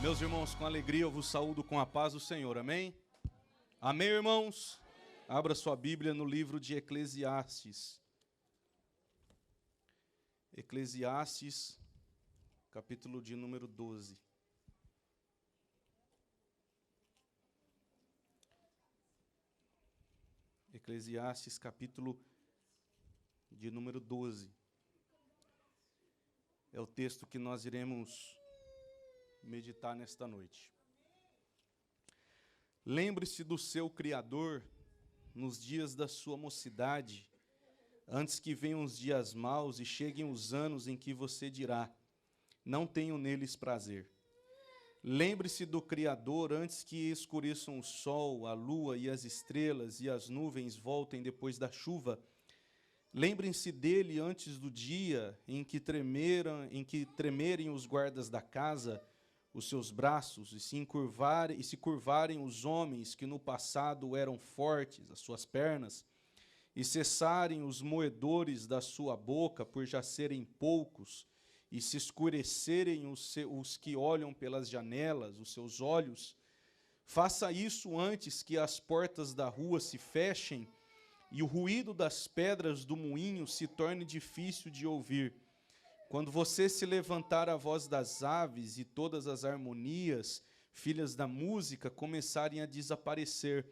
Meus irmãos, com alegria eu vos saúdo com a paz do Senhor, amém? Amém, irmãos? Abra sua Bíblia no livro de Eclesiastes. Eclesiastes, capítulo de número 12. Eclesiastes, capítulo de número 12. É o texto que nós iremos meditar nesta noite. Lembre-se do seu Criador nos dias da sua mocidade, antes que venham os dias maus e cheguem os anos em que você dirá: não tenho neles prazer. Lembre-se do Criador antes que escureçam o sol, a lua e as estrelas e as nuvens voltem depois da chuva. Lembrem-se dele antes do dia em que tremerem os guardas da casa, os seus braços, e se curvarem os homens que no passado eram fortes, as suas pernas, e cessarem os moedores da sua boca por já serem poucos, e se escurecerem os que olham pelas janelas, os seus olhos. Faça isso antes que as portas da rua se fechem e o ruído das pedras do moinho se torne difícil de ouvir. Quando você se levantar a voz das aves e todas as harmonias, filhas da música, começarem a desaparecer.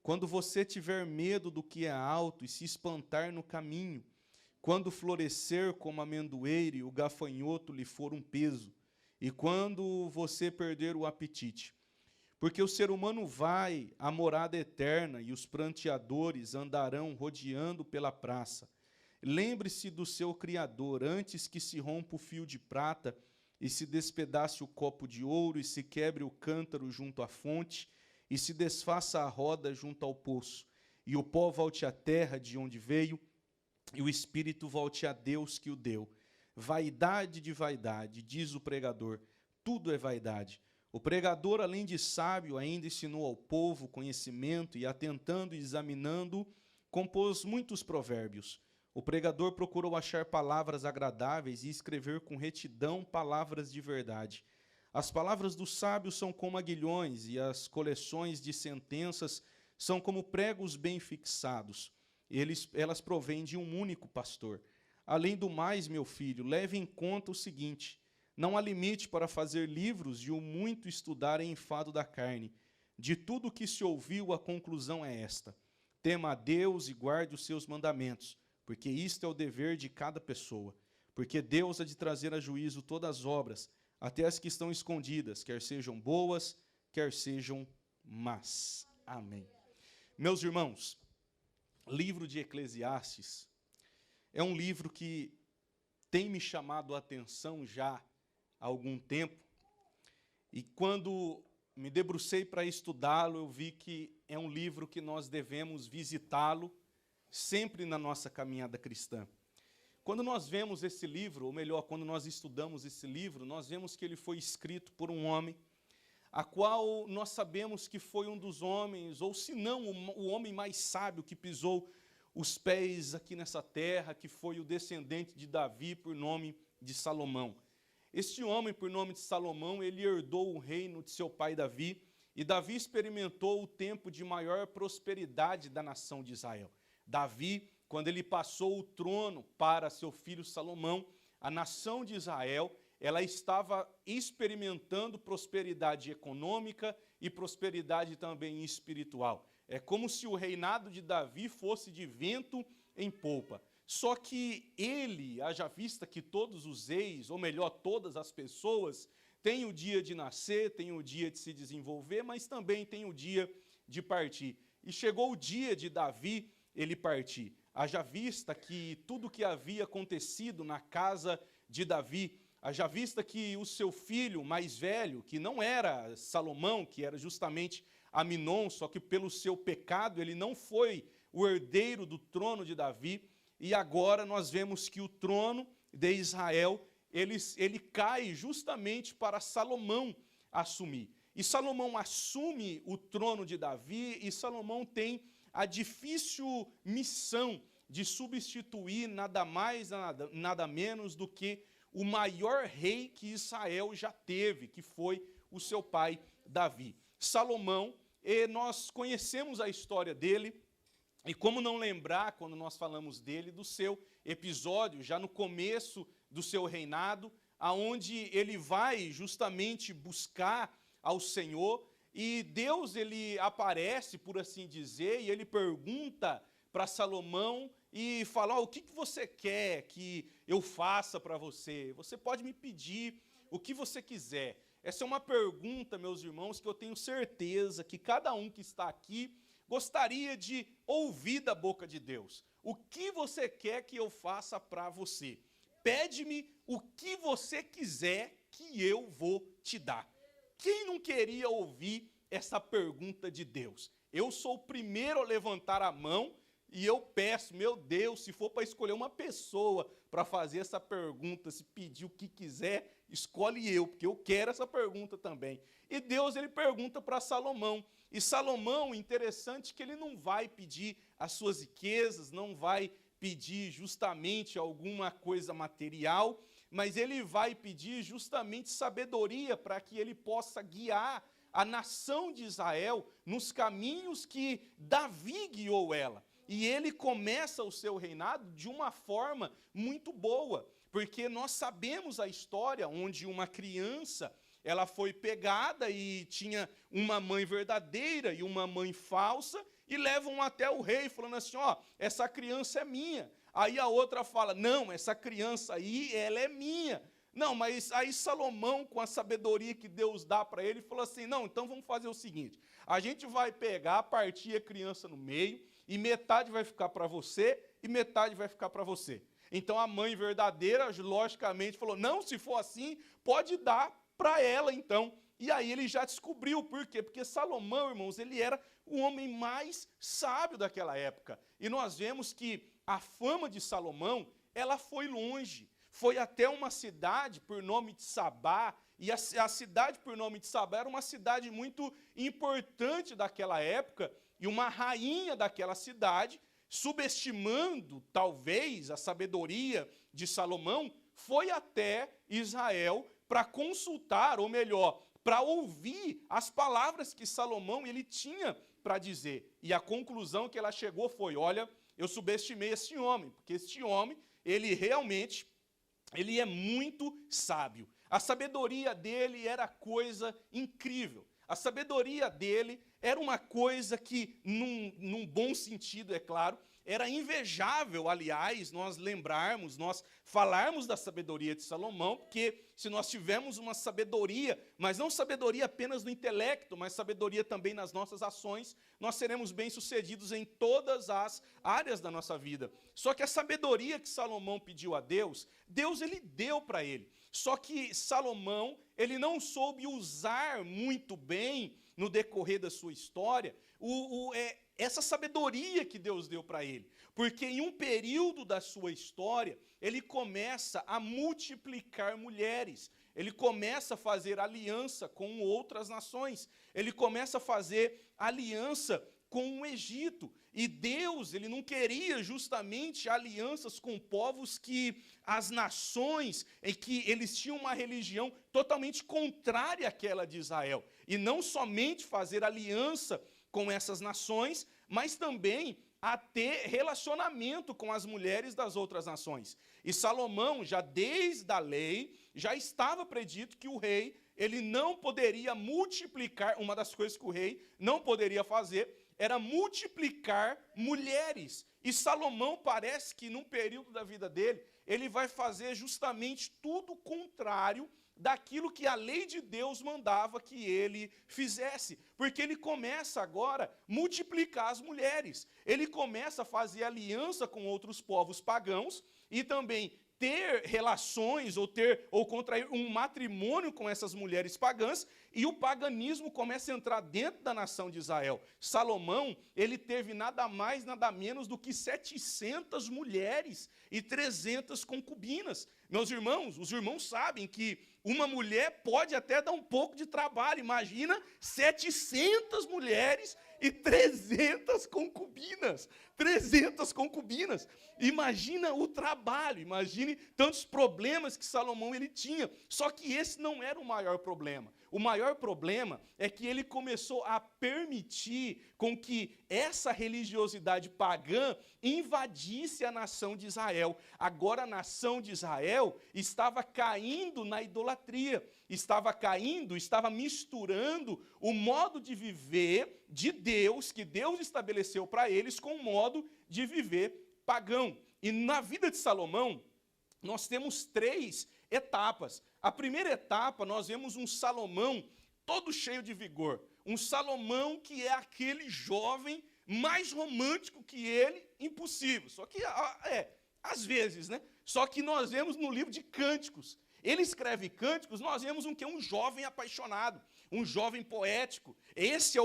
Quando você tiver medo do que é alto e se espantar no caminho. Quando florescer como amendoeira e o gafanhoto lhe for um peso. E quando você perder o apetite. Porque o ser humano vai à morada eterna e os pranteadores andarão rodeando pela praça. Lembre-se do seu Criador, antes que se rompa o fio de prata, e se despedace o copo de ouro, e se quebre o cântaro junto à fonte, e se desfaça a roda junto ao poço, e o pó volte à terra de onde veio, e o espírito volte a Deus que o deu. Vaidade de vaidade, diz o pregador, tudo é vaidade. O pregador, além de sábio, ainda ensinou ao povo conhecimento, e atentando e examinando, compôs muitos provérbios. O pregador procurou achar palavras agradáveis e escrever com retidão palavras de verdade. As palavras dos sábios são como aguilhões, e as coleções de sentenças são como pregos bem fixados. Elas provêm de um único pastor. Além do mais, meu filho, leve em conta o seguinte: não há limite para fazer livros e o muito estudar é enfado da carne. De tudo o que se ouviu, a conclusão é esta: tema a Deus e guarde os seus mandamentos, porque isto é o dever de cada pessoa. Porque Deus há de trazer a juízo todas as obras, até as que estão escondidas, quer sejam boas, quer sejam más. Amém. Meus irmãos, livro de Eclesiastes é um livro que tem me chamado a atenção já há algum tempo, e quando me debrucei para estudá-lo, eu vi que é um livro que nós devemos visitá-lo sempre na nossa caminhada cristã. Quando nós vemos esse livro, ou melhor, quando nós estudamos esse livro, nós vemos que ele foi escrito por um homem, a qual nós sabemos que foi um dos homens, ou se não, o homem mais sábio que pisou os pés aqui nessa terra, que foi o descendente de Davi, por nome de Salomão. Este homem, por nome de Salomão, ele herdou o reino de seu pai Davi, e Davi experimentou o tempo de maior prosperidade da nação de Israel. Davi, quando ele passou o trono para seu filho Salomão, a nação de Israel, ela estava experimentando prosperidade econômica e prosperidade também espiritual. É como se o reinado de Davi fosse de vento em polpa. Só que ele, haja vista que todos os reis, ou melhor, todas as pessoas, têm o dia de nascer, têm o dia de se desenvolver, mas também têm o dia de partir. E chegou o dia de Davi ele partir. Haja vista que tudo que havia acontecido na casa de Davi, haja vista que o seu filho mais velho, que não era Salomão, que era justamente Aminon, só que pelo seu pecado ele não foi o herdeiro do trono de Davi, e agora nós vemos que o trono de Israel, ele cai justamente para Salomão assumir. E Salomão assume o trono de Davi, e Salomão tem a difícil missão de substituir nada mais, nada menos do que o maior rei que Israel já teve, que foi o seu pai Davi. Salomão, nós conhecemos a história dele, e como não lembrar, quando nós falamos dele, do seu episódio, já no começo do seu reinado, aonde ele vai justamente buscar ao Senhor, e Deus ele aparece, por assim dizer, e ele pergunta para Salomão e fala: o que você quer que eu faça para você? Você pode me pedir o que você quiser. Essa é uma pergunta, meus irmãos, que eu tenho certeza que cada um que está aqui gostaria de ouvir da boca de Deus. O que você quer que eu faça para você? Pede-me o que você quiser que eu vou te dar. Quem não queria ouvir essa pergunta de Deus? Eu sou o primeiro a levantar a mão e eu peço, meu Deus, se for para escolher uma pessoa para fazer essa pergunta, se pedir o que quiser, escolhe eu, porque eu quero essa pergunta também. E Deus ele pergunta para Salomão. E Salomão, interessante que ele não vai pedir as suas riquezas, não vai pedir justamente alguma coisa material, mas ele vai pedir justamente sabedoria para que ele possa guiar a nação de Israel nos caminhos que Davi guiou ela. E ele começa o seu reinado de uma forma muito boa, porque nós sabemos a história onde uma criança, ela foi pegada e tinha uma mãe verdadeira e uma mãe falsa, e levam até o rei, falando assim: ó, essa criança é minha. Aí a outra fala: não, essa criança aí, ela é minha. Não, mas aí Salomão, com a sabedoria que Deus dá para ele, falou assim: não, então vamos fazer o seguinte, a gente vai pegar, partir a criança no meio, e metade vai ficar para você, e metade vai ficar para você. Então a mãe verdadeira, logicamente, falou: não, se for assim, pode dar para ela então. E aí ele já descobriu, por quê? Porque Salomão, irmãos, ele era o homem mais sábio daquela época. E nós vemos que a fama de Salomão, ela foi longe. Foi até uma cidade por nome de Sabá, e a cidade por nome de Sabá era uma cidade muito importante daquela época, e uma rainha daquela cidade, subestimando talvez a sabedoria de Salomão, foi até Israel para consultar, ou melhor, para ouvir as palavras que Salomão ele tinha para dizer. E a conclusão que ela chegou foi: olha, eu subestimei esse homem, porque este homem, ele realmente, ele é muito sábio. A sabedoria dele era coisa incrível. A sabedoria dele era uma coisa que, num bom sentido, é claro, era invejável, aliás, nós lembrarmos, nós falarmos da sabedoria de Salomão, porque se nós tivermos uma sabedoria, mas não sabedoria apenas no intelecto, mas sabedoria também nas nossas ações, nós seremos bem-sucedidos em todas as áreas da nossa vida. Só que a sabedoria que Salomão pediu a Deus, Deus ele deu para ele. Só que Salomão, ele não soube usar muito bem, no decorrer da sua história, essa sabedoria que Deus deu para ele. Porque em um período da sua história, ele começa a multiplicar mulheres. Ele começa a fazer aliança com outras nações. Ele começa a fazer aliança com o Egito. E Deus, ele não queria justamente alianças com povos que as nações, em que eles tinham uma religião totalmente contrária àquela de Israel. E não somente fazer aliança com essas nações, mas também a ter relacionamento com as mulheres das outras nações. E Salomão, já desde a lei, já estava predito que o rei, ele não poderia multiplicar, uma das coisas que o rei não poderia fazer, era multiplicar mulheres. E Salomão parece que num período da vida dele, ele vai fazer justamente tudo o contrário daquilo que a lei de Deus mandava que ele fizesse. Porque ele começa agora a multiplicar as mulheres. Ele começa a fazer aliança com outros povos pagãos e também ter relações ou contrair um matrimônio com essas mulheres pagãs, e o paganismo começa a entrar dentro da nação de Israel. Salomão, ele teve nada mais, nada menos do que 700 mulheres e 300 concubinas. Meus irmãos, os irmãos sabem que uma mulher pode até dar um pouco de trabalho. Imagina 700 mulheres e 300 concubinas. 300 concubinas. Imagina o trabalho, imagine tantos problemas que Salomão ele tinha. Só que esse não era o maior problema. O maior problema é que ele começou a permitir com que essa religiosidade pagã invadisse a nação de Israel. Agora a nação de Israel estava caindo na idolatria, estava misturando o modo de viver de Deus, que Deus estabeleceu para eles, com o modo de viver pagão. E na vida de Salomão, nós temos 3 etapas. A primeira etapa, nós vemos um Salomão todo cheio de vigor. Um Salomão que é aquele jovem mais romântico que ele, impossível. Só que, às vezes, né? Só que nós vemos no livro de Cânticos. Ele escreve Cânticos, nós vemos um jovem apaixonado, um jovem poético. Essa é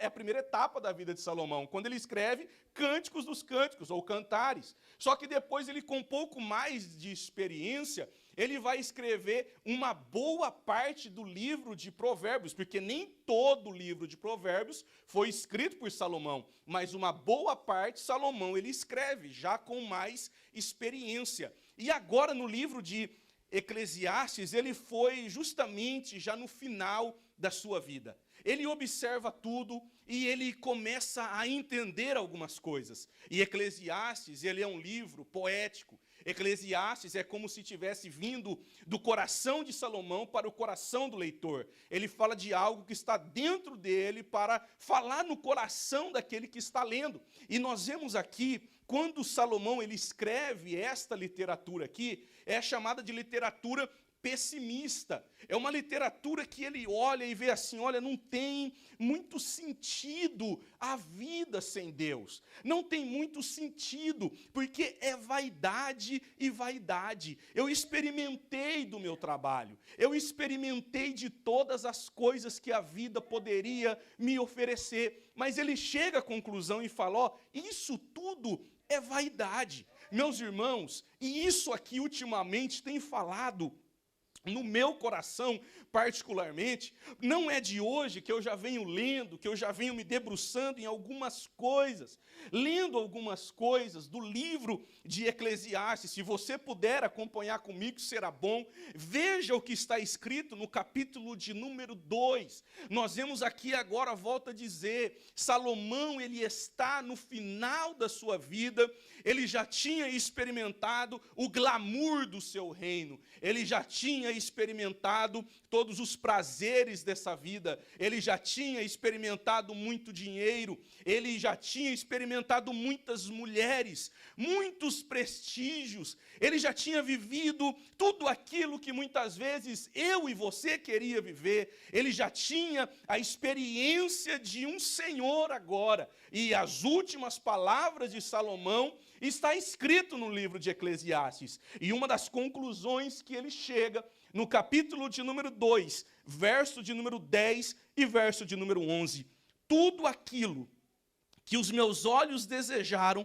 a primeira etapa da vida de Salomão, quando ele escreve Cânticos dos Cânticos, ou Cantares. Só que depois ele, com um pouco mais de experiência, ele vai escrever uma boa parte do livro de Provérbios, porque nem todo o livro de Provérbios foi escrito por Salomão, mas uma boa parte Salomão ele escreve, já com mais experiência. E agora no livro de Eclesiastes, ele foi justamente já no final da sua vida. Ele observa tudo e ele começa a entender algumas coisas. E Eclesiastes, ele é um livro poético. Eclesiastes é como se tivesse vindo do coração de Salomão para o coração do leitor. Ele fala de algo que está dentro dele para falar no coração daquele que está lendo. E nós vemos aqui, quando Salomão ele escreve esta literatura aqui, é chamada de literatura pessimista. É uma literatura que ele olha e vê assim, olha, não tem muito sentido a vida sem Deus. Não tem muito sentido, porque é vaidade e vaidade. Eu experimentei do meu trabalho, eu experimentei de todas as coisas que a vida poderia me oferecer, mas ele chega à conclusão e fala, ó, isso tudo é vaidade. Meus irmãos, e isso aqui ultimamente tem falado no meu coração, particularmente, não é de hoje que eu já venho lendo, que eu já venho me debruçando em algumas coisas, lendo algumas coisas do livro de Eclesiastes. Se você puder acompanhar comigo, será bom. Veja o que está escrito no capítulo de número 2. Nós vemos aqui agora, volto a dizer, Salomão, ele está no final da sua vida, ele já tinha experimentado o glamour do seu reino, ele já tinha experimentado todos os prazeres dessa vida, ele já tinha experimentado muito dinheiro, ele já tinha experimentado muitas mulheres, muitos prestígios, ele já tinha vivido tudo aquilo que muitas vezes eu e você queria viver, ele já tinha a experiência de um Senhor agora, e as últimas palavras de Salomão está escrito no livro de Eclesiastes, e uma das conclusões que ele chega no capítulo de número 2, verso de número 10 e verso de número 11. Tudo aquilo que os meus olhos desejaram,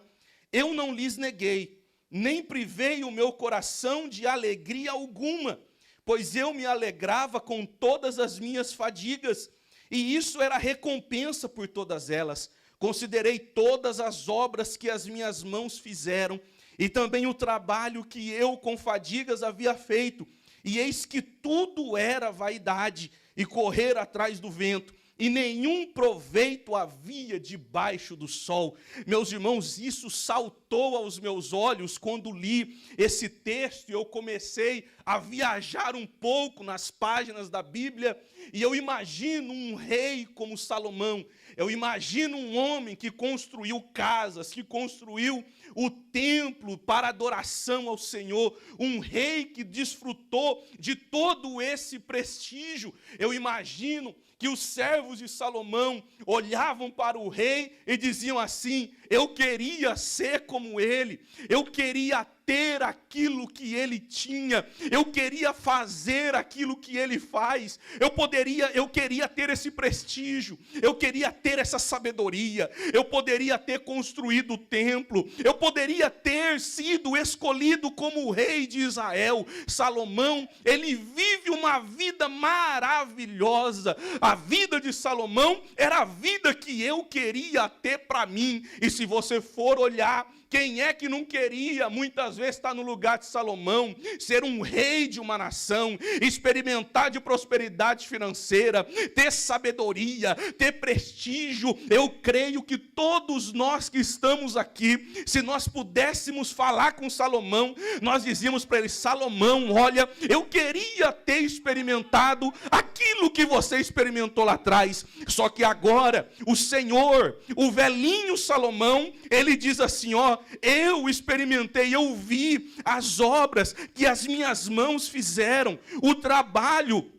eu não lhes neguei, nem privei o meu coração de alegria alguma, pois eu me alegrava com todas as minhas fadigas, e isso era recompensa por todas elas. Considerei todas as obras que as minhas mãos fizeram, e também o trabalho que eu com fadigas havia feito, e eis que tudo era vaidade e correr atrás do vento, e nenhum proveito havia debaixo do sol. Meus irmãos, isso saltou aos meus olhos quando li esse texto, e eu comecei a viajar um pouco nas páginas da Bíblia, e eu imagino um rei como Salomão, eu imagino um homem que construiu casas, que construiu o templo para adoração ao Senhor, um rei que desfrutou de todo esse prestígio. Eu imagino que os servos de Salomão olhavam para o rei e diziam assim: eu queria ser como ele, eu queria ter aquilo que ele tinha, eu queria fazer aquilo que ele faz, eu queria ter esse prestígio, eu queria ter essa sabedoria, eu poderia ter construído o templo, eu poderia ter sido escolhido como o rei de Israel. Salomão, ele vive uma vida maravilhosa. A vida de Salomão era a vida que eu queria ter para mim. E se você for olhar, quem é que não queria, muitas vezes, estar no lugar de Salomão, ser um rei de uma nação, experimentar de prosperidade financeira, ter sabedoria, ter prestígio? Eu creio que todos nós que estamos aqui, se nós pudéssemos falar com Salomão, nós dizíamos para ele: Salomão, olha, eu queria ter experimentado aquilo que você experimentou lá atrás, só que agora o Senhor, o velhinho Salomão, ele diz assim: ó, eu experimentei, eu vi as obras que as minhas mãos fizeram, o trabalho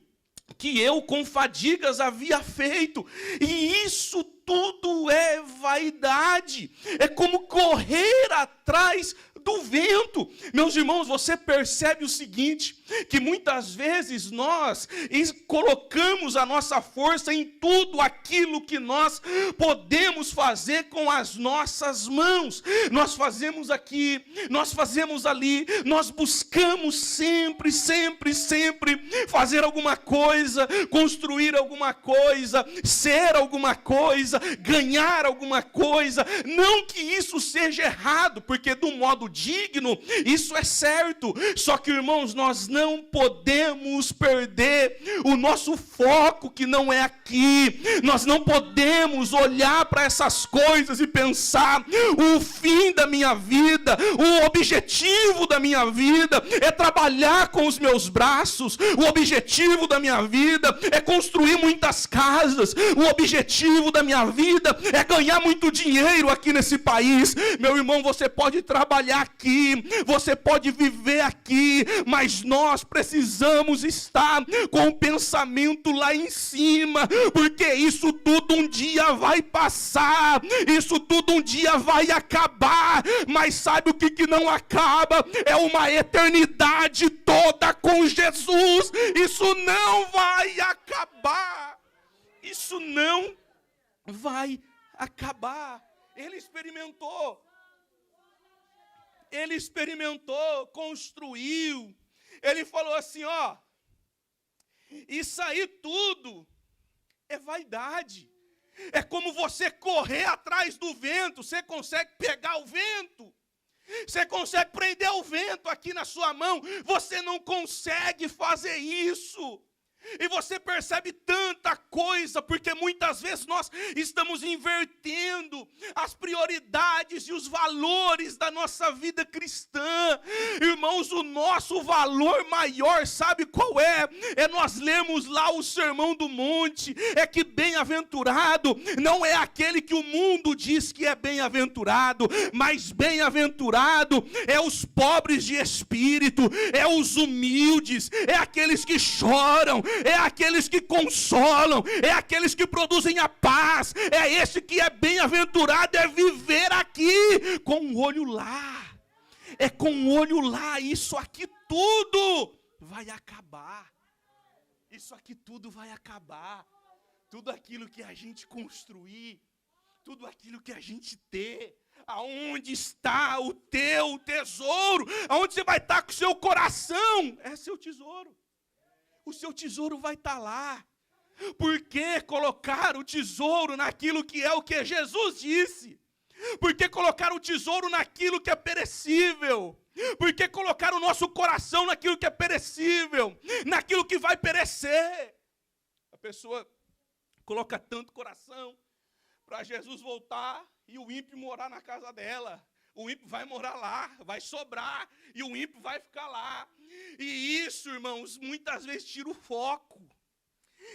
que eu com fadigas havia feito, e isso tudo é vaidade, é como correr atrás do vento. Meus irmãos, você percebe o seguinte, que muitas vezes nós colocamos a nossa força em tudo aquilo que nós podemos fazer com as nossas mãos. Nós fazemos aqui, nós fazemos ali, nós buscamos sempre fazer alguma coisa, construir alguma coisa, ser alguma coisa, ganhar alguma coisa. Não que isso seja errado, porque do modo digno, isso é certo. Só que, irmãos, nós não podemos perder o nosso foco, que não é aqui. Nós não podemos olhar para essas coisas e pensar: o fim da minha vida, o objetivo da minha vida é trabalhar com os meus braços, o objetivo da minha vida é construir muitas casas, o objetivo da minha vida é ganhar muito dinheiro aqui nesse país. Meu irmão, você pode trabalhar aqui, você pode viver aqui, mas nós precisamos estar com o pensamento lá em cima, porque isso tudo um dia vai passar, isso tudo um dia vai acabar. Mas sabe o que não acaba? É uma eternidade toda com Jesus. Isso não vai acabar, isso não vai acabar. Ele experimentou, construiu. Ele falou assim: ó, isso aí tudo é vaidade. É como você correr atrás do vento. Você consegue pegar o vento, você consegue prender o vento aqui na sua mão, você não consegue fazer isso. E você percebe tanta coisa, porque muitas vezes nós estamos invertendo as prioridades e os valores da nossa vida cristã. Irmãos, o nosso valor maior, sabe qual é? É nós lermos lá o Sermão do Monte. É que bem-aventurado não é aquele que o mundo diz que é bem-aventurado, mas bem-aventurado é os pobres de espírito, é os humildes, é aqueles que choram, é aqueles que consolam, é aqueles que produzem a paz. É esse que é bem-aventurado, é viver aqui com o olho lá. É com o olho lá. Isso aqui tudo vai acabar. Isso aqui tudo vai acabar. Tudo aquilo que a gente construir, tudo aquilo que a gente ter. Aonde está o teu tesouro? Aonde você vai estar com o seu coração? É seu tesouro. O seu tesouro vai estar lá. Por que colocar o tesouro naquilo que é o que Jesus disse? Por que colocar o tesouro naquilo que é perecível? Por que colocar o nosso coração naquilo que é perecível? Naquilo que vai perecer? A pessoa coloca tanto coração para Jesus voltar e o ímpio morar na casa dela. O ímpio vai morar lá, vai sobrar, e o ímpio vai ficar lá. E isso, irmãos, muitas vezes tira o foco.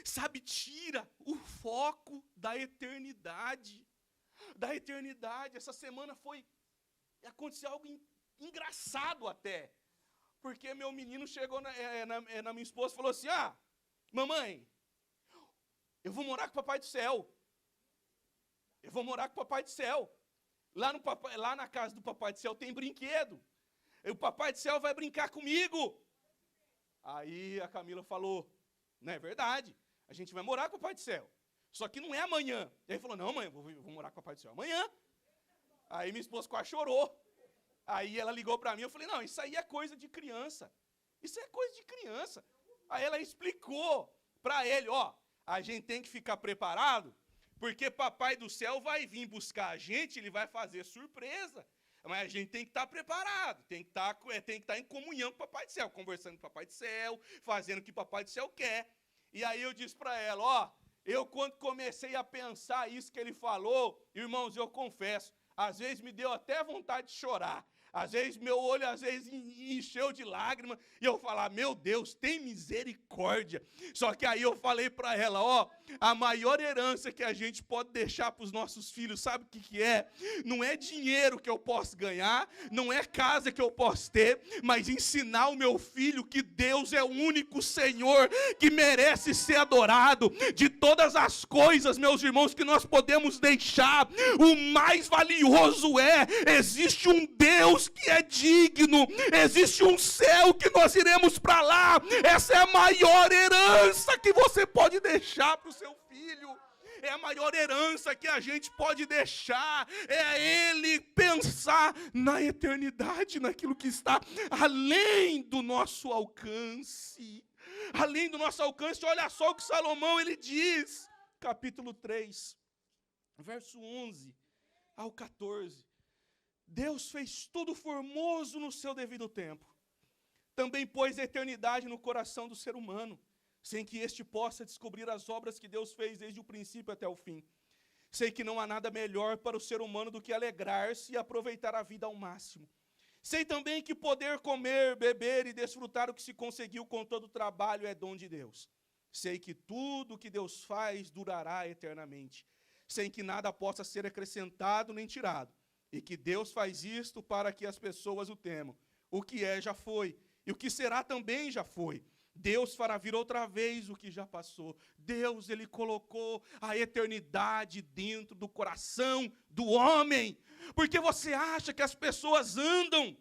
Sabe, tira o foco da eternidade. Da eternidade. Essa semana aconteceu algo engraçado até. Porque meu menino chegou na minha esposa e falou assim: ah, mamãe, eu vou morar com o Papai do Céu. Eu vou morar com o Papai do Céu. Lá na casa do Papai do Céu tem brinquedo. o Papai do Céu vai brincar comigo. Aí a Camila falou, não é verdade, a gente vai morar com o Papai do Céu. Só que não é amanhã. E ele falou, não, mãe, eu vou morar com o Papai do Céu amanhã. Aí minha esposa quase chorou. Aí ela ligou para mim, eu falei, não, isso aí é coisa de criança. Isso é coisa de criança. Aí ela explicou para ele, ó, a gente tem que ficar preparado, porque Papai do Céu vai vir buscar a gente, ele vai fazer surpresa. Mas a gente tem que estar preparado, tem que estar em comunhão com o Papai do Céu, conversando com o Papai do Céu, fazendo o que o Papai do Céu quer. E aí eu disse para ela, ó, eu quando comecei a pensar isso que ele falou, irmãos, eu confesso, às vezes me deu até vontade de chorar. Às vezes meu olho encheu de lágrimas e eu falar, meu Deus, tem misericórdia. Só que aí eu falei para ela, ó, a maior herança que a gente pode deixar para os nossos filhos, sabe o que é? Não é dinheiro que eu posso ganhar, não é casa que eu posso ter, mas ensinar o meu filho que Deus é o único Senhor que merece ser adorado. De todas as coisas, meus irmãos, que nós podemos deixar, o mais valioso existe um Deus que é digno, existe um céu que nós iremos para lá. Essa é a maior herança que você pode deixar para o seu filho. É a maior herança que a gente pode deixar, é ele pensar na eternidade, naquilo que está além do nosso alcance. Além do nosso alcance, olha só o que Salomão ele diz, capítulo 3, verso 11 ao 14. Deus fez tudo formoso no seu devido tempo. Também pôs a eternidade no coração do ser humano, sem que este possa descobrir as obras que Deus fez desde o princípio até o fim. Sei que não há nada melhor para o ser humano do que alegrar-se e aproveitar a vida ao máximo. Sei também que poder comer, beber e desfrutar o que se conseguiu com todo o trabalho é dom de Deus. Sei que tudo o que Deus faz durará eternamente, sem que nada possa ser acrescentado nem tirado. E que Deus faz isto para que as pessoas o temam. O que é, já foi. E o que será também já foi. Deus fará vir outra vez o que já passou. Deus, ele colocou a eternidade dentro do coração do homem. Porque você acha que as pessoas andam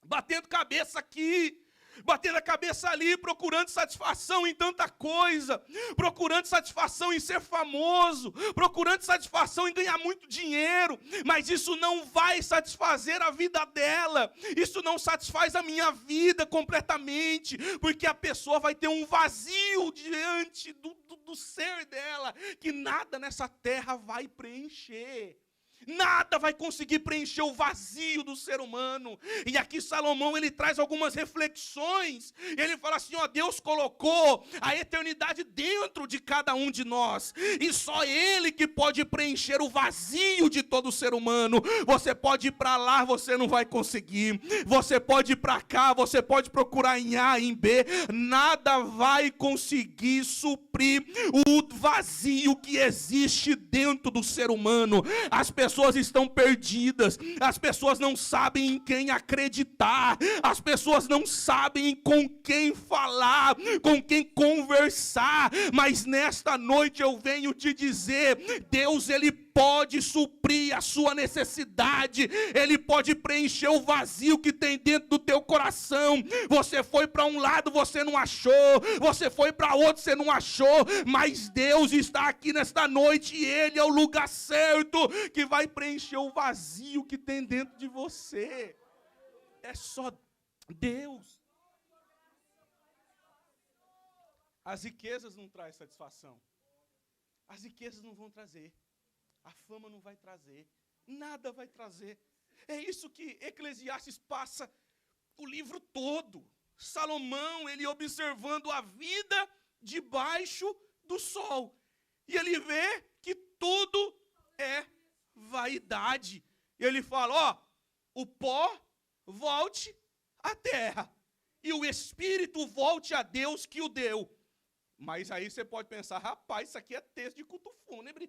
batendo cabeça aqui, batendo a cabeça ali, procurando satisfação em tanta coisa, procurando satisfação em ser famoso, procurando satisfação em ganhar muito dinheiro, mas isso não vai satisfazer a vida dela, isso não satisfaz a minha vida completamente, porque a pessoa vai ter um vazio diante do ser dela, que nada nessa terra vai preencher. Nada vai conseguir preencher o vazio do ser humano. E aqui Salomão ele traz algumas reflexões. Ele fala assim, ó, Deus colocou a eternidade dentro de cada um de nós. E só Ele que pode preencher o vazio de todo ser humano. Você pode ir para lá, você não vai conseguir. Você pode ir para cá, você pode procurar em A, em B. Nada vai conseguir suprir o vazio que existe dentro do ser humano. As pessoas estão perdidas, as pessoas não sabem em quem acreditar, as pessoas não sabem com quem falar, com quem conversar, mas nesta noite eu venho te dizer, Deus ele pode suprir a sua necessidade, Ele pode preencher o vazio que tem dentro do teu coração. Você foi para um lado, você não achou, você foi para outro, você não achou, mas Deus está aqui nesta noite e Ele é o lugar certo que vai preencher o vazio que tem dentro de você. É só Deus. As riquezas não trazem satisfação, as riquezas não vão trazer. A fama não vai trazer, nada vai trazer. É isso que Eclesiastes passa o livro todo. Salomão, ele observando a vida debaixo do sol. E ele vê que tudo é vaidade. E ele fala, ó, o pó volte à terra. E o espírito volte a Deus que o deu. Mas aí você pode pensar, rapaz, isso aqui é texto de culto fúnebre.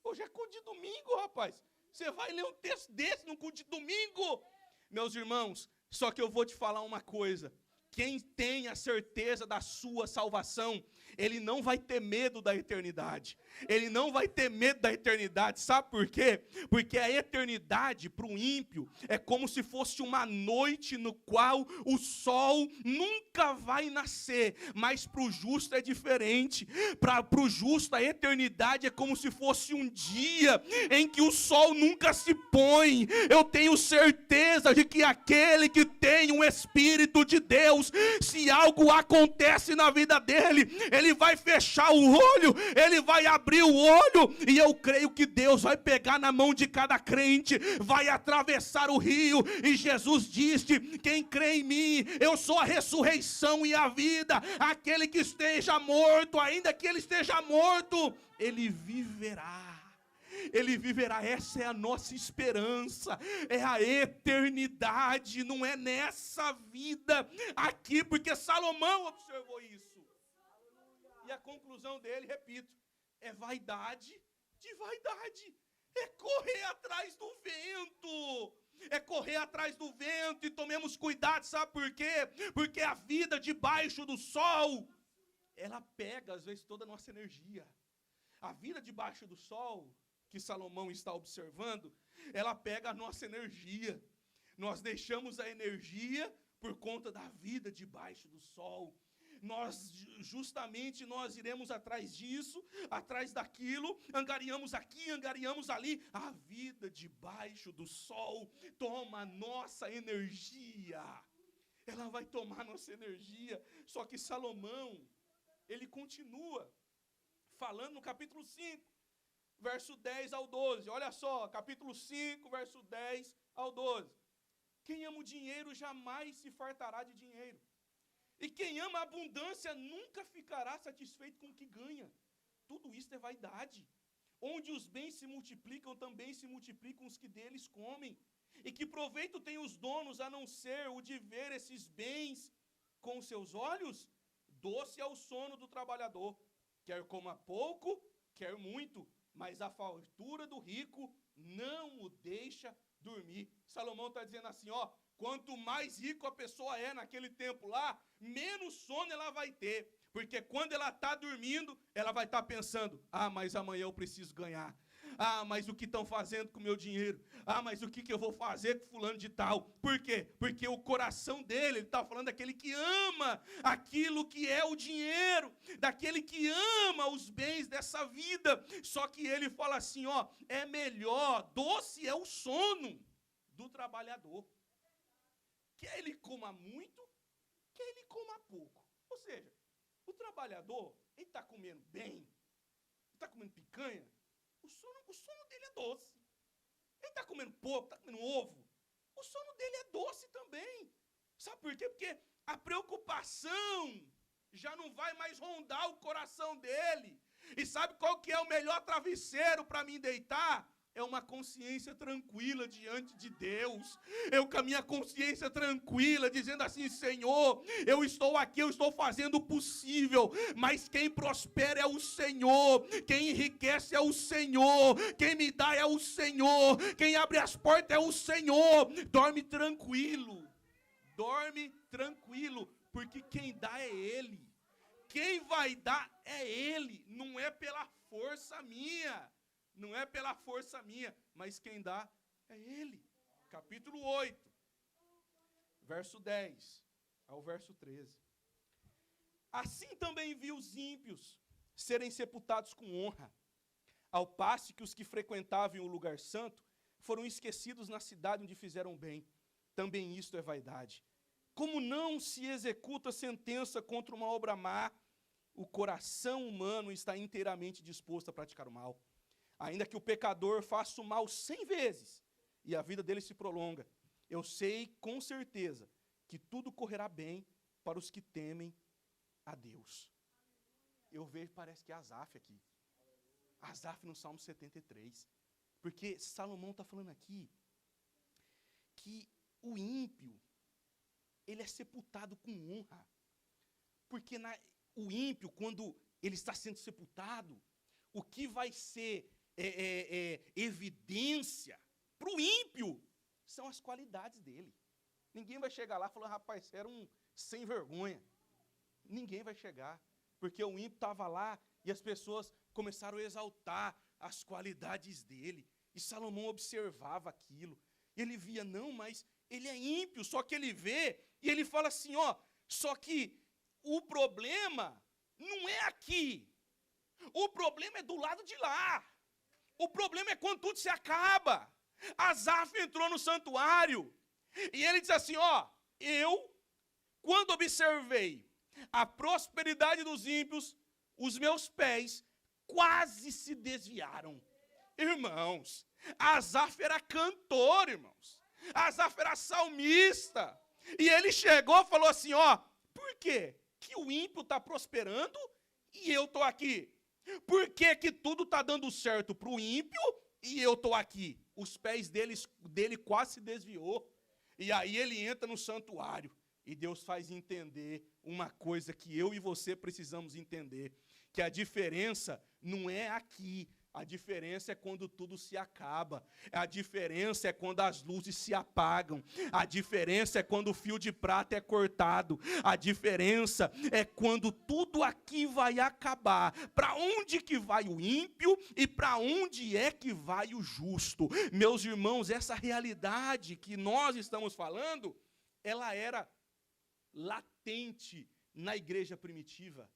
Hoje é culto de domingo, rapaz. Você vai ler um texto desse no culto de domingo? Meus irmãos, só que eu vou te falar uma coisa. Quem tem a certeza da sua salvação, ele não vai ter medo da eternidade. Ele não vai ter medo da eternidade. Sabe por quê? Porque a eternidade para o ímpio é como se fosse uma noite no qual o sol nunca vai nascer. Mas para o justo é diferente. Para o justo a eternidade é como se fosse um dia em que o sol nunca se põe. Eu tenho certeza de que aquele que tem um Espírito de Deus, se algo acontece na vida dele, ele vai fechar o olho, ele vai abrir o olho, e eu creio que Deus vai pegar na mão de cada crente, vai atravessar o rio, e Jesus disse: quem crê em mim, eu sou a ressurreição e a vida, aquele que esteja morto, ainda que ele esteja morto, ele viverá. Ele viverá. Essa é a nossa esperança, é a eternidade, não é nessa vida aqui, porque Salomão observou isso. E a conclusão dele, repito, é vaidade de vaidade, é correr atrás do vento. É correr atrás do vento, e tomemos cuidado, sabe por quê? Porque a vida debaixo do sol, ela pega às vezes toda a nossa energia. A vida debaixo do sol, que Salomão está observando, ela pega a nossa energia. Nós deixamos a energia por conta da vida debaixo do sol. Nós iremos atrás disso, atrás daquilo, angariamos aqui, angariamos ali. A vida debaixo do sol toma a nossa energia. Ela vai tomar nossa energia. Só que Salomão, ele continua falando no capítulo 5. Verso 10 ao 12, olha só, capítulo 5, verso 10 ao 12. Quem ama o dinheiro jamais se fartará de dinheiro. E quem ama a abundância nunca ficará satisfeito com o que ganha. Tudo isso é vaidade. Onde os bens se multiplicam, também se multiplicam os que deles comem. E que proveito tem os donos, a não ser o de ver esses bens com os seus olhos? Doce é o sono do trabalhador, quer coma pouco, quer muito, mas a fartura do rico não o deixa dormir. Salomão está dizendo assim, ó, quanto mais rico a pessoa é naquele tempo lá, menos sono ela vai ter. Porque quando ela está dormindo, ela vai estar pensando, mas amanhã eu preciso ganhar. Mas o que estão fazendo com o meu dinheiro? Mas o que eu vou fazer com fulano de tal? Por quê? Porque o coração dele, ele está falando daquele que ama aquilo que é o dinheiro, daquele que ama os bens dessa vida. Só que ele fala assim, ó, é melhor, doce é o sono do trabalhador. Quer ele coma muito, quer ele coma pouco. Ou seja, o trabalhador, ele está comendo bem, está comendo picanha, o sono dele é doce. Ele está comendo pouco, está comendo ovo, o sono dele é doce também. Sabe por quê? Porque a preocupação já não vai mais rondar o coração dele. E sabe qual que é o melhor travesseiro para mim deitar? É uma consciência tranquila diante de Deus. Eu com a minha consciência tranquila, dizendo assim, Senhor, eu estou aqui, eu estou fazendo o possível, mas quem prospera é o Senhor, quem enriquece é o Senhor, quem me dá é o Senhor, quem abre as portas é o Senhor. Dorme tranquilo, porque quem dá é Ele. Quem vai dar é Ele, não é pela força minha. Não é pela força minha, mas quem dá é Ele. Capítulo 8, verso 10 ao verso 13. Assim também vi os ímpios serem sepultados com honra, ao passo que os que frequentavam o lugar santo foram esquecidos na cidade onde fizeram bem. Também isto é vaidade. Como não se executa sentença contra uma obra má, o coração humano está inteiramente disposto a praticar o mal. Ainda que o pecador faça o mal 100 vezes e a vida dele se prolonga, eu sei com certeza que tudo correrá bem para os que temem a Deus. Eu vejo, parece que é Asaf aqui. Asaf no Salmo 73. Porque Salomão está falando aqui que o ímpio, ele é sepultado com honra. Porque o ímpio, quando ele está sendo sepultado, o que vai ser evidência para o ímpio são as qualidades dele. Ninguém vai chegar lá e falar, rapaz, sem vergonha. Ninguém vai chegar, porque o ímpio estava lá e as pessoas começaram a exaltar as qualidades dele. E Salomão observava aquilo. Ele via, não, mas ele é ímpio, só que ele vê e ele fala assim, ó, só que o problema não é aqui. O problema é do lado de lá. O problema é quando tudo se acaba. Asaf entrou no santuário e ele diz assim, ó, quando observei a prosperidade dos ímpios, os meus pés quase se desviaram. Irmãos, Asaf era cantor, irmãos. Asaf era salmista. E ele chegou e falou assim, ó, por quê que o ímpio está prosperando e eu estou aqui? Por que que tudo está dando certo para o ímpio e eu estou aqui? Os pés dele quase se desviou. E aí ele entra no santuário. E Deus faz entender uma coisa que eu e você precisamos entender. Que a diferença não é aqui. A diferença é quando tudo se acaba. A diferença é quando as luzes se apagam. A diferença é quando o fio de prata é cortado. A diferença é quando tudo aqui vai acabar. Para onde que vai o ímpio e para onde é que vai o justo? Meus irmãos, essa realidade que nós estamos falando, ela era latente na igreja primitiva.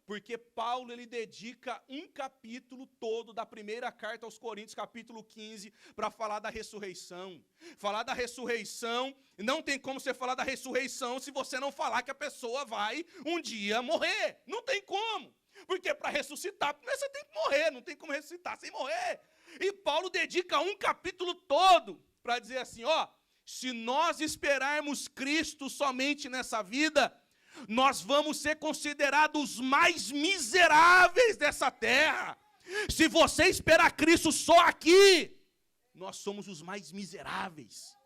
Porque Paulo, ele dedica um capítulo todo da primeira carta aos Coríntios, capítulo 15, para falar da ressurreição. Falar da ressurreição, não tem como você falar da ressurreição se você não falar que a pessoa vai um dia morrer. Não tem como. Porque para ressuscitar, primeiro você tem que morrer, não tem como ressuscitar sem morrer. E Paulo dedica um capítulo todo para dizer assim, ó, se nós esperarmos Cristo somente nessa vida, nós vamos ser considerados mais miseráveis dessa terra. Se você esperar Cristo só aqui, nós somos os mais miseráveis.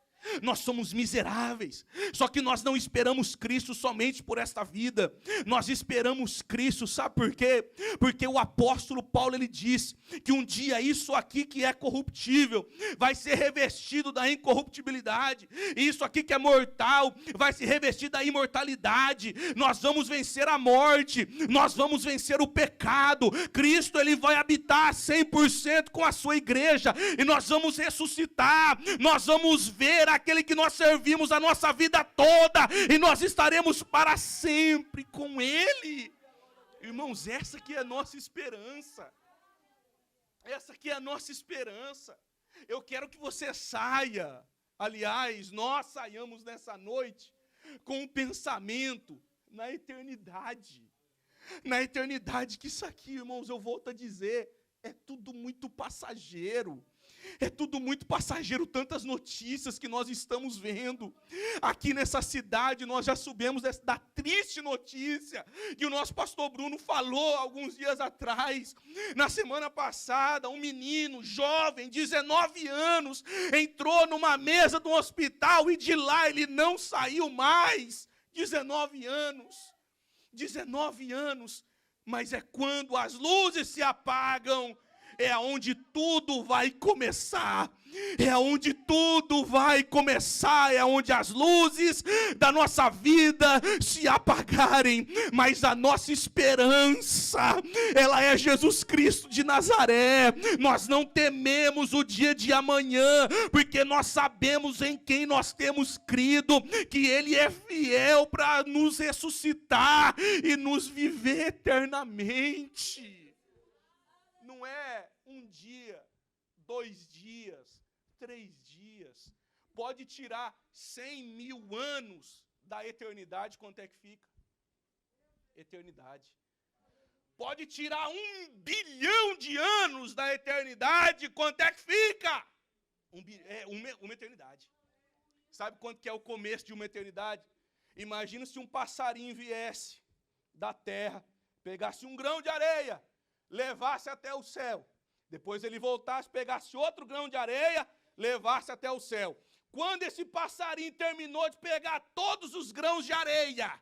Nós somos miseráveis. Só que nós não esperamos Cristo somente por esta vida. Nós esperamos Cristo, sabe por quê? Porque o apóstolo Paulo, ele diz que um dia isso aqui que é corruptível vai ser revestido da incorruptibilidade. E isso aqui que é mortal vai se revestir da imortalidade. Nós vamos vencer a morte. Nós vamos vencer o pecado. Cristo, ele vai habitar 100% com a sua igreja. E nós vamos ressuscitar. Nós vamos ver aquele que nós servimos a nossa vida toda, e nós estaremos para sempre com Ele. Irmãos, essa que é a nossa esperança. Essa que é a nossa esperança. Eu quero que você saia, aliás, nós saiamos nessa noite com um pensamento na eternidade. Na eternidade, que isso aqui, irmãos, eu volto a dizer, é tudo muito passageiro. É tudo muito passageiro, tantas notícias que nós estamos vendo. Aqui nessa cidade nós já soubemos da triste notícia que o nosso pastor Bruno falou alguns dias atrás. Na semana passada, um menino jovem, 19 anos, entrou numa mesa de um hospital e de lá ele não saiu mais. 19 anos. 19 anos. Mas é quando as luzes se apagam, é onde tudo vai começar. É onde tudo vai começar. É onde as luzes da nossa vida se apagarem. Mas a nossa esperança, ela é Jesus Cristo de Nazaré. Nós não tememos o dia de amanhã, porque nós sabemos em quem nós temos crido, que Ele é fiel para nos ressuscitar e nos viver eternamente. Não é um dia, 2 dias, 3 dias. Pode tirar 100.000 anos da eternidade, quanto é que fica? Eternidade. Pode tirar 1 bilhão de anos da eternidade, quanto é que fica? Uma eternidade. Sabe quanto que é o começo de uma eternidade? Imagina se um passarinho viesse da terra, pegasse um grão de areia, levasse até o céu. Depois ele voltasse, pegasse outro grão de areia, levasse até o céu. Quando esse passarinho terminou de pegar todos os grãos de areia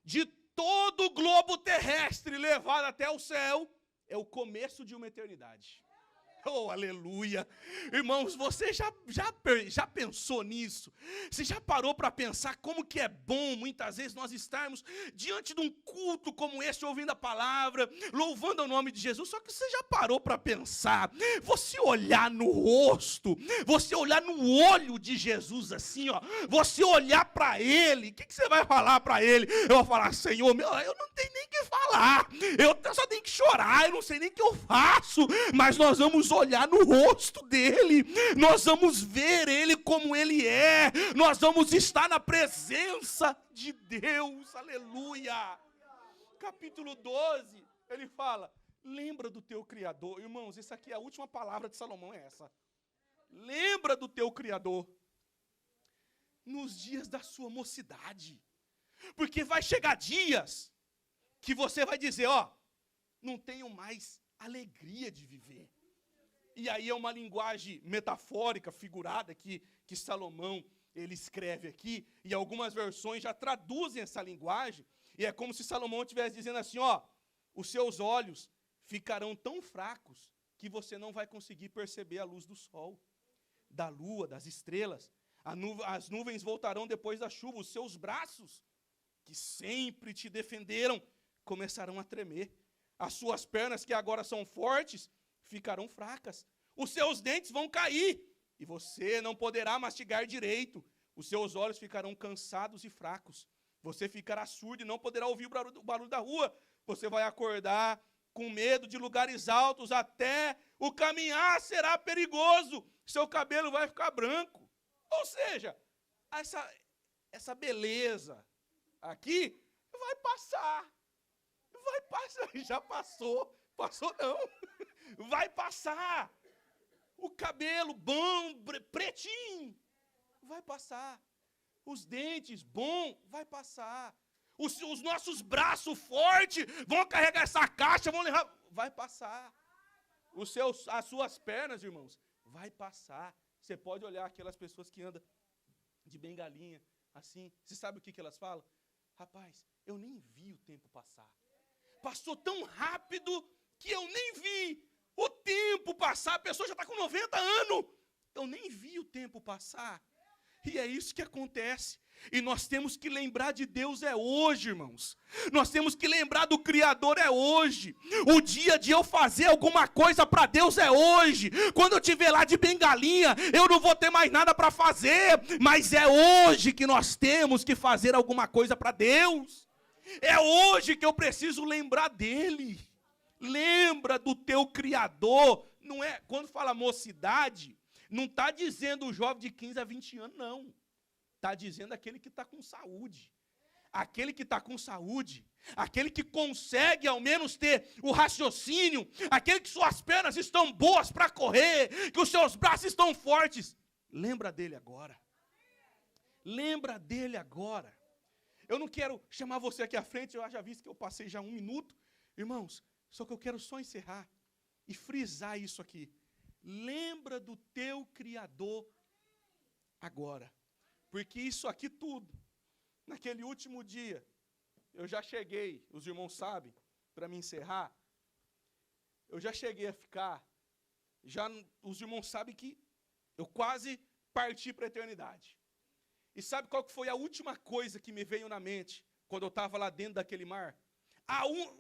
de todo o globo terrestre levado até o céu, é o começo de uma eternidade. Oh, aleluia. Irmãos, você já pensou nisso? Você já parou para pensar como que é bom, muitas vezes, nós estarmos diante de um culto como esse, ouvindo a palavra, louvando o nome de Jesus? Só que você já parou para pensar, você olhar no rosto, você olhar no olho de Jesus assim, ó, você olhar para Ele, o que você vai falar para Ele? Eu vou falar, Senhor, eu não tenho nem o que falar, eu só tenho que chorar, eu não sei nem o que eu faço, mas nós vamos olhar no rosto dele, nós vamos ver ele como ele é, nós vamos estar na presença de Deus, aleluia. Capítulo 12, ele fala, lembra do teu Criador. Irmãos, essa aqui é a última palavra de Salomão, é essa. Lembra do teu Criador nos dias da sua mocidade, porque vai chegar dias que você vai dizer, ó, não tenho mais alegria de viver. E aí é uma linguagem metafórica, figurada, que Salomão ele escreve aqui, e algumas versões já traduzem essa linguagem, e é como se Salomão estivesse dizendo assim, ó, os seus olhos ficarão tão fracos que você não vai conseguir perceber a luz do sol, da lua, das estrelas, as nuvens voltarão depois da chuva, os seus braços, que sempre te defenderam, começarão a tremer, as suas pernas, que agora são fortes, ficarão fracas, os seus dentes vão cair, e você não poderá mastigar direito, os seus olhos ficarão cansados e fracos, você ficará surdo e não poderá ouvir o barulho da rua, você vai acordar com medo de lugares altos, até o caminhar será perigoso, seu cabelo vai ficar branco, ou seja, essa beleza aqui vai passar, já passou não, vai passar, o cabelo bom, pretinho, vai passar, os dentes bom, vai passar, os nossos braços fortes vão carregar essa caixa, vão levar, vai passar, as suas pernas, irmãos, vai passar. Você pode olhar aquelas pessoas que andam de bengalinha, assim, você sabe o que elas falam? Rapaz, eu nem vi o tempo passar, passou tão rápido que eu nem vi o tempo passar, a pessoa já está com 90 anos, eu nem vi o tempo passar, e é isso que acontece, e nós temos que lembrar de Deus é hoje, irmãos, nós temos que lembrar do Criador é hoje, o dia de eu fazer alguma coisa para Deus é hoje, quando eu estiver lá de bengalinha, eu não vou ter mais nada para fazer, mas é hoje que nós temos que fazer alguma coisa para Deus, é hoje que eu preciso lembrar dEle, lembra do teu Criador, não é, quando fala mocidade, não está dizendo o jovem de 15 a 20 anos, não, está dizendo aquele que está com saúde, aquele que está com saúde, aquele que consegue ao menos ter o raciocínio, aquele que suas pernas estão boas para correr, que os seus braços estão fortes, lembra dele agora, eu não quero chamar você aqui à frente, eu já vi que eu passei já 1 minuto, irmãos, só que eu quero só encerrar e frisar isso aqui. Lembra do teu Criador agora. Porque isso aqui tudo, naquele último dia, eu já cheguei, os irmãos sabem, para me encerrar, eu já cheguei a ficar, os irmãos sabem que eu quase parti para a eternidade. E sabe qual que foi a última coisa que me veio na mente, quando eu estava lá dentro daquele mar?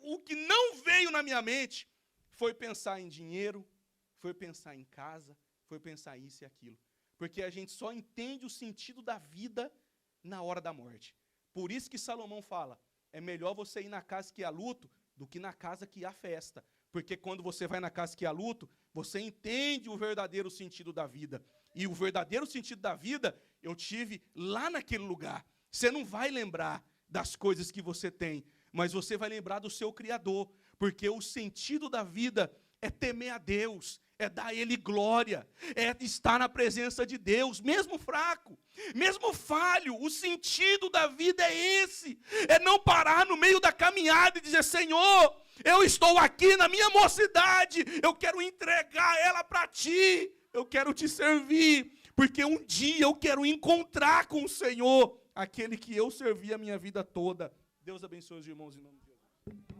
O que não veio na minha mente foi pensar em dinheiro, foi pensar em casa, foi pensar isso e aquilo. Porque a gente só entende o sentido da vida na hora da morte. Por isso que Salomão fala, é melhor você ir na casa que há luto do que na casa que há festa. Porque quando você vai na casa que há luto, você entende o verdadeiro sentido da vida. E o verdadeiro sentido da vida, eu tive lá naquele lugar. Você não vai lembrar das coisas que você tem, mas você vai lembrar do seu Criador, porque o sentido da vida é temer a Deus, é dar a Ele glória, é estar na presença de Deus, mesmo fraco, mesmo falho, o sentido da vida é esse, é não parar no meio da caminhada e dizer, Senhor, eu estou aqui na minha mocidade, eu quero entregar ela para Ti, eu quero Te servir, porque um dia eu quero encontrar com o Senhor, aquele que eu servi a minha vida toda. Deus abençoe os irmãos em nome de Jesus.